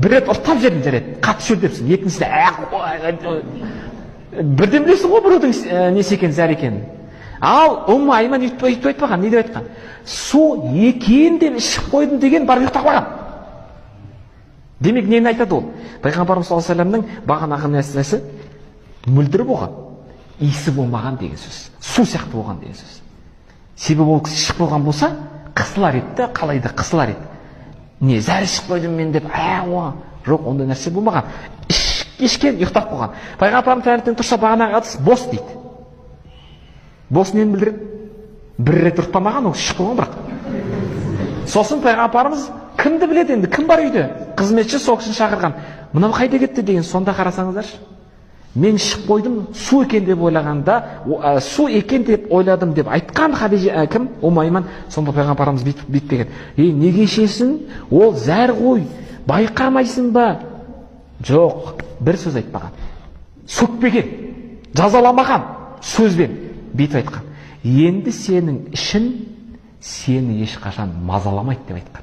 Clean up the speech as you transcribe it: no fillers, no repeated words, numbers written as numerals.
бір рет ұрттап жерін жарайды, қатты шөлдепсің, екіншісінде бірден білесің ғой біреудің несі екенін, зәр екенін. Ал Айман үйтіп айтпаған, не деп айтқан? Су екен деп ішіп қойдым деген бар ұйықтап қойған. Демек нені айтады ол? Пайғамбарымыз саллаллаху алейхи вассаламның бағанағы нәрсесі мөлдір болған, иісі болмаған деген сөз. Су сияқты болған деген сөз. Себебі ол кісі ішіп қойған болса, қысылар еді, қалайда қысылар еді. Не, зәр ішіп қойдым мен деп, жоқ, ондай нәрсе болмаған. Ішкен, ұйықтап қойған. Пайғамбарымыз таңертең тұрса бағанағы әдіс бос дейді. Бос нені білдіреді? Бір рет ұрттамаған, ол ішіп қойған бірақ. Сосын пайғамбарымыз кімді біледі енді, кім бар үйде? Қызметші сол кісіні шақырған. Мынау қайда кетті деген, сонда қарасаңыздаршы. Мен ішіп қойдым, су екен деп ойлағанда, су екен деп ойладым деп айтқан кім? Айман. Сонда пайғамбарымыз бүйтпеген. Неге ішесің? Ол зәр ғой, байқамайсың ба? Жоқ, бір сөз айтпаған. Сөкпеген, жазаламаған сөзбен бүйтіп айтқан. Енді сенің ішін сені ешқашан мазаламайды деп айтқан.